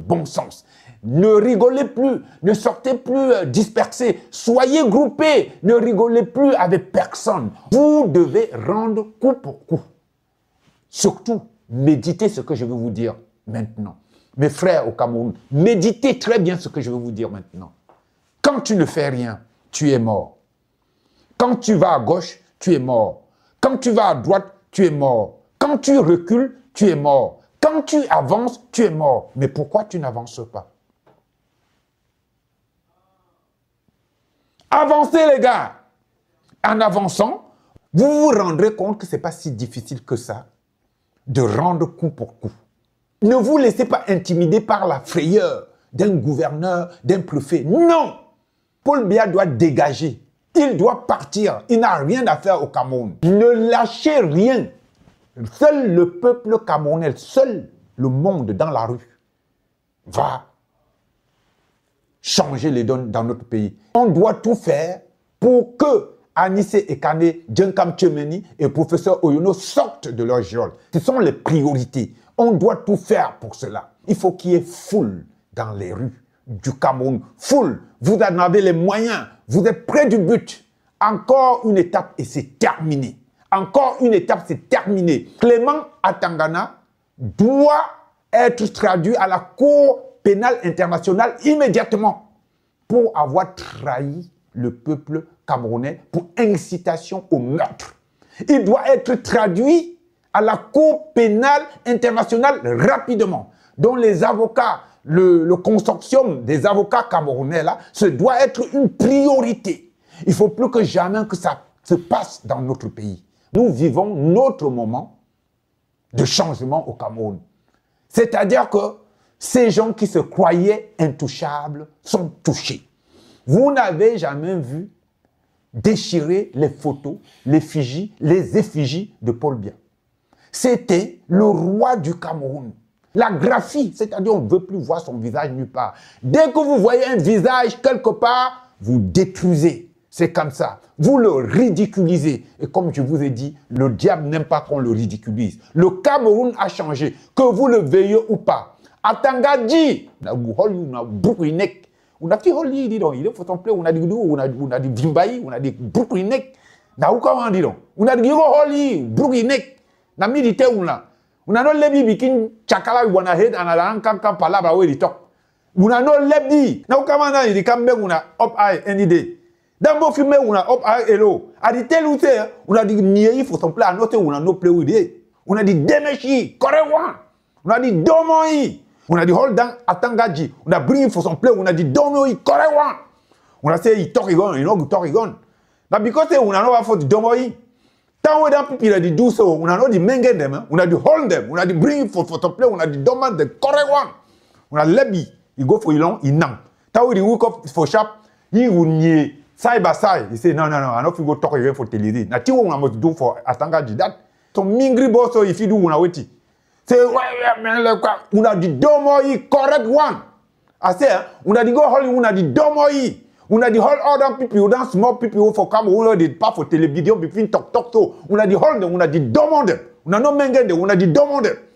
bon sens. Ne rigolez plus, ne sortez plus dispersés, soyez groupés, ne rigolez plus avec personne. Vous devez rendre coup pour coup. Surtout, méditez ce que je vais vous dire maintenant. Mes frères au Cameroun, méditez très bien ce que je vais vous dire maintenant. Quand tu ne fais rien, tu es mort. Quand tu vas à gauche, tu es mort. Quand tu vas à droite, tu es mort. Quand tu recules, tu es mort. Quand tu avances, tu es mort. Mais pourquoi tu n'avances pas? Avancez les gars. En avançant, vous vous rendrez compte que ce n'est pas si difficile que ça de rendre coup pour coup. Ne vous laissez pas intimider par la frayeur d'un gouverneur, d'un préfet. Non! Paul Biya doit dégager. Il doit partir. Il n'a rien à faire au Cameroun. Ne lâchez rien. Seul le peuple camerounais, seul le monde dans la rue va changer les donnes dans notre pays. On doit tout faire pour que Anissé Ekane, Djenkam Tchemeni et professeur Oyono sortent de leur geôle. Ce sont les priorités. On doit tout faire pour cela. Il faut qu'il y ait foule dans les rues du Cameroun. Foule, vous en avez les moyens, vous êtes près du but. Encore une étape et c'est terminé. Encore une étape, c'est terminé. Clément Atangana doit être traduit à la Cour pénale internationale immédiatement pour avoir trahi le peuple camerounais pour incitation au meurtre. Il doit être traduit à la Cour pénale internationale rapidement, dont les avocats, le consortium des avocats camerounais, là, ce doit être une priorité. Il faut plus que jamais que ça se passe dans notre pays. Nous vivons notre moment de changement au Cameroun. C'est-à-dire que ces gens qui se croyaient intouchables sont touchés. Vous n'avez jamais vu déchirer les photos, les effigies de Paul Biya. C'était le roi du Cameroun. La graphie, c'est-à-dire on ne veut plus voir son visage nulle part. Dès que vous voyez un visage quelque part, vous détruisez. C'est comme ça. Vous le ridiculisez. Et comme je vous ai dit, le diable n'aime pas qu'on le ridiculise. Le Cameroun a changé, que vous le veuillez ou pas. Atanga dit, on a dit holi, dis donc, il faut s'en plaire, on a dit vimbaï, on a dit brukrinek. Na ou comment dit donc, on a dit holi, brukrinek. Na milité ou là. On a non lebi bikin chakala wana head anala kankan palabra we di tok. On a non lebi. Na ou comment na di kambe una up eye any day. Dans mon film, on a hop, hello. A dit tel ou tel, on a dit il faut s'en plaire à noter, on a no play with it. On a dit demechi, korewan. On a dit domoi. On a dit hold down, atangaji. On a bring il faut s'en plaire, on a dit domoi, korewan. On a dit torigon, you know, torigon. But because on a no for domoi. Tant on a people a dit do so, on a no dit mengen them, on a dit hold them, on a dit bring il faut s'en plaire, on a dit demand de korewan. On a lebi, il go for ilon, il nam. Tant on dit wake up for sharp, il ou nie. Side by side, he say, no, I don't go talk again for television. Now, what I must do for Atangaji that. So, mingri boss, so if you do, una wait. Say, una di domoi correct one. I say, una di go hold, una di domoi. Una di hold other people, don't small people for come, una di pas for television, between talk so. Una di hold them, una di domande. Una no mengende, una di domande.